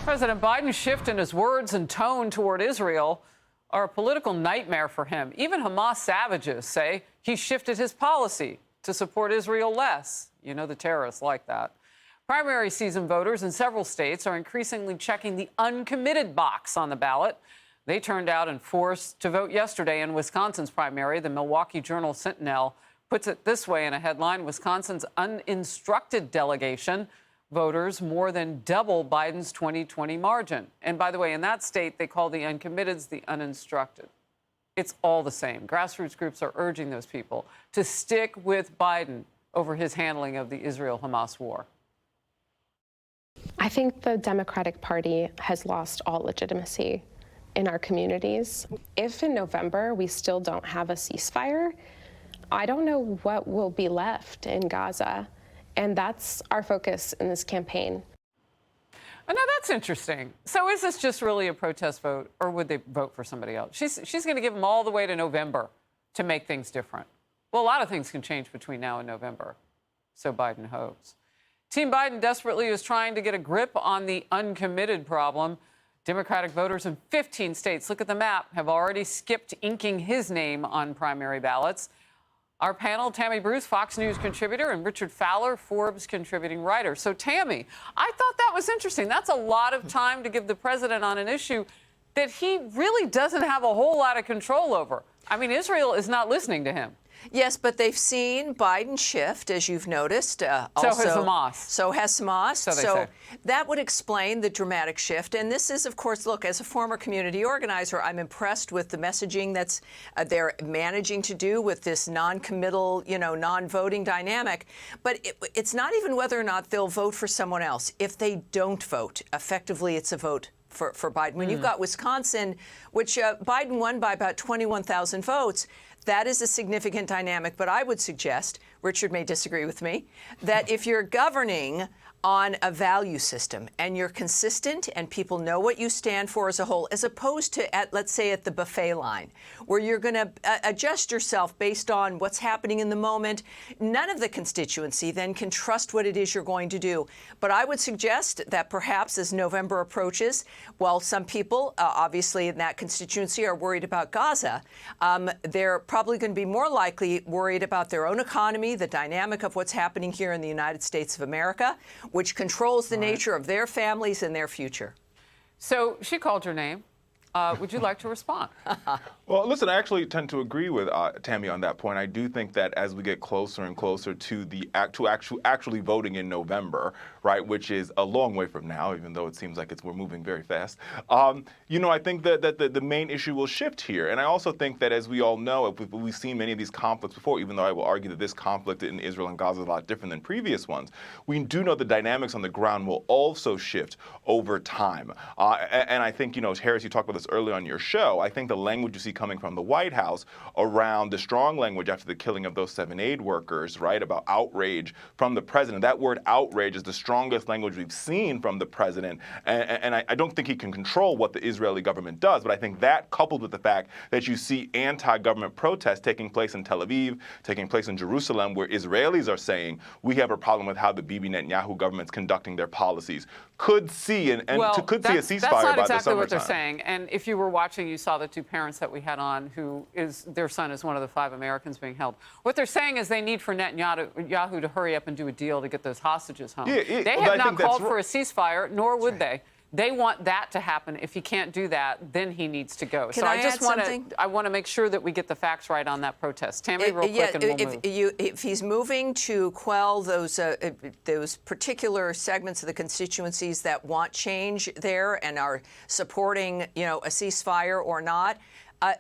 President Biden's shift in his words and tone toward Israel are a political nightmare for him. Even Hamas savages say he shifted his policy to support Israel less. You know, the terrorists like that. Primary season voters in several states are increasingly checking the uncommitted box on the ballot. They turned out in force to vote yesterday in Wisconsin's primary. The Milwaukee Journal-Sentinel puts it this way in a headline: Wisconsin's uninstructed delegation voters more than double Biden's 2020 margin. And by the way, in that state, they call the uncommitteds the uninstructed. It's all the same. Grassroots groups are urging those people to stick with Biden over his handling of the Israel-Hamas war. I think the Democratic Party has lost all legitimacy in our communities. If in November we still don't have a ceasefire, I don't know what will be left in Gaza. And that's our focus in this campaign. Oh, now, that's interesting. So is this just really a protest vote, or would they vote for somebody else? She's going to give them all the way to November to make things different. Well, a lot of things can change between now and November, so Biden hopes. Team Biden desperately is trying to get a grip on the uncommitted problem. Democratic voters in 15 states, look at the map, have already skipped inking his name on primary ballots. Our panel, Tammy Bruce, Fox News contributor, and Richard Fowler, Forbes contributing writer. So, Tammy, I thought that was interesting. That's a lot of time to give the president on an issue that he really doesn't have a whole lot of control over. I mean, Israel is not listening to him. Yes, but they've seen Biden shift, as you've noticed. So has Hamas. So has Hamas. So they say. That would explain the dramatic shift. And this is, of course, look, as a former community organizer, I'm impressed with the messaging that's they're managing to do with this non-committal, non-voting dynamic. But it's not even whether or not they'll vote for someone else. If they don't vote, effectively, it's a vote for Biden. When you've got Wisconsin, which Biden won by about 21,000 votes, that is a significant dynamic. But I would suggest, Richard may disagree with me, that if you're governing on a value system and you're consistent and people know what you stand for as a whole, as opposed to, let's say, at the buffet line, where you're going to adjust yourself based on what's happening in the moment, none of the constituency then can trust what it is you're going to do. But I would suggest that perhaps as November approaches, while some people, obviously in that constituency, are worried about Gaza, they're probably going to be more likely worried about their own economy, the dynamic of what's happening here in the United States of America, which controls the nature of their families and their future. So she called your name. Would you like to respond? Well, listen, I actually tend to agree with Tammy on that point. I do think that as we get closer and closer to the actually voting in November, right, which is a long way from now, even though it seems like we're moving very fast. I think that the main issue will shift here, and I also think that, as we all know, we've seen many of these conflicts before. Even though I will argue that this conflict in Israel and Gaza is a lot different than previous ones, we do know the dynamics on the ground will also shift over time. And I think, Harris, you talked about this earlier on your show. I think the language you see coming from the White House around the strong language after the killing of those 7 aid workers, right, about outrage from the president. That word outrage is the strongest language we've seen from the president. And I don't think he can control what the Israeli government does, but I think that, coupled with the fact that you see anti-government protests taking place in Tel Aviv, taking place in Jerusalem, where Israelis are saying we have a problem with how the Bibi Netanyahu government's conducting their policies, could see a ceasefire by the summertime. That's not exactly what they're saying. And if you were watching, you saw the 2 parents that we had on, their son is one of the 5 Americans being held. What they're saying is they need for Netanyahu to hurry up and do a deal to get those hostages home. They have not called for a ceasefire, nor would they. They want that to happen. If he can't do that, then he needs to go. I want to make sure that we get the facts right on that protest. Tammy, real quick, and we'll move. If he's moving to quell those particular segments of the constituencies that want change there and are supporting, a ceasefire or not,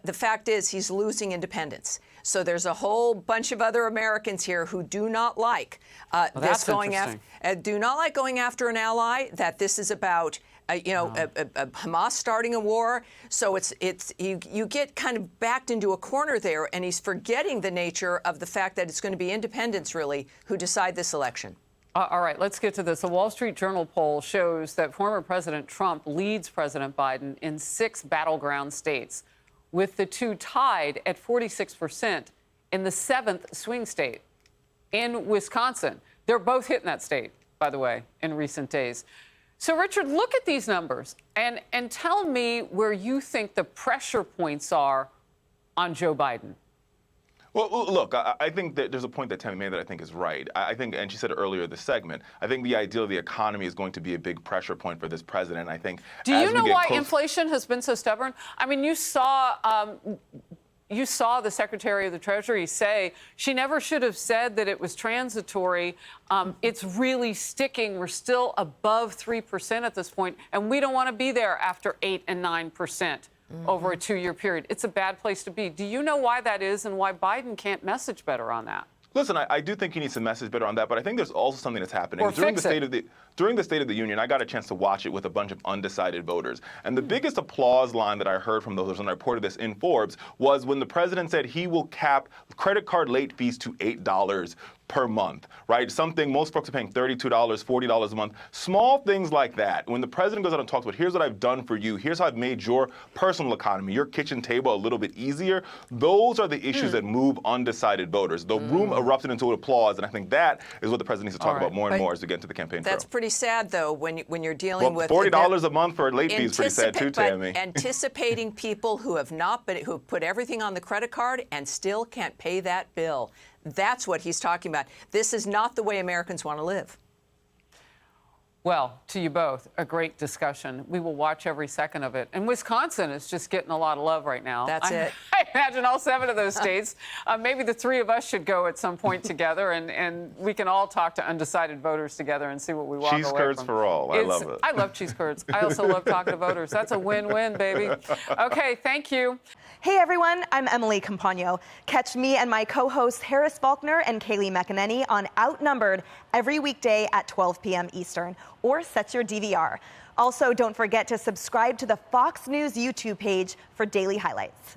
the fact is he's losing independence. So there's a whole bunch of other Americans here who do not like do not like going after an ally. That this is about Hamas starting a war. So you get kind of backed into a corner there, and he's forgetting the nature of the fact that it's going to be independents really who decide this election. All right, let's get to this. A Wall Street Journal poll shows that former President Trump leads President Biden in 6 battleground states, with the 2 tied at 46% in the 7th swing state, in Wisconsin. They're both hitting that state, by the way, in recent days. So, Richard, look at these numbers and tell me where you think the pressure points are on Joe Biden. Well, look, I think that there's a point that Tammy made that I think is right. I think, and she said it earlier this segment, I think the ideal of the economy is going to be a big pressure point for this president. I think. Do you know why inflation has been so stubborn? I mean, you saw the Secretary of the Treasury say she never should have said that it was transitory. It's really sticking. We're still above 3% at this point, and we don't want to be there after 8 and 9%. Over a 2-year period. It's a bad place to be. Do you know why that is and why Biden can't message better on that? Listen, I do think he needs to message better on that, but I think there's also something that's happening. Or during the State of the Union, I got a chance to watch it with a bunch of undecided voters. And the biggest applause line that I heard from those, and I reported this in Forbes, was when the president said he will cap credit card late fees to $8 per month, right? Something most folks are paying $32, $40 a month. Small things like that. When the president goes out and talks about, here's what I've done for you, here's how I've made your personal economy, your kitchen table a little bit easier, those are the issues that move undecided voters. The room erupted into applause, and I think that is what the president needs to talk about more and more as we get into the campaign trail. That's pretty sad, though, when you're dealing with $40 a month for a late fee is pretty sad too, Tammy. Anticipating people who have who put everything on the credit card and still can't pay that bill. That's what he's talking about. This is not the way Americans want to live. Well, to you both, a great discussion. We will watch every second of it. And Wisconsin is just getting a lot of love right now. That's it. I imagine all 7 of those states. Maybe the 3 of us should go at some point together, and we can all talk to undecided voters together and see what we walk away from. Cheese curds for all. I love it. I love cheese curds. I also love talking to voters. That's a win-win, baby. Okay, thank you. Hey everyone, I'm Emily Campagno. Catch me and my co-hosts Harris Faulkner and Kaylee McEnany on Outnumbered every weekday at 12 p.m. Eastern, or set your DVR. Also, don't forget to subscribe to the Fox News YouTube page for daily highlights.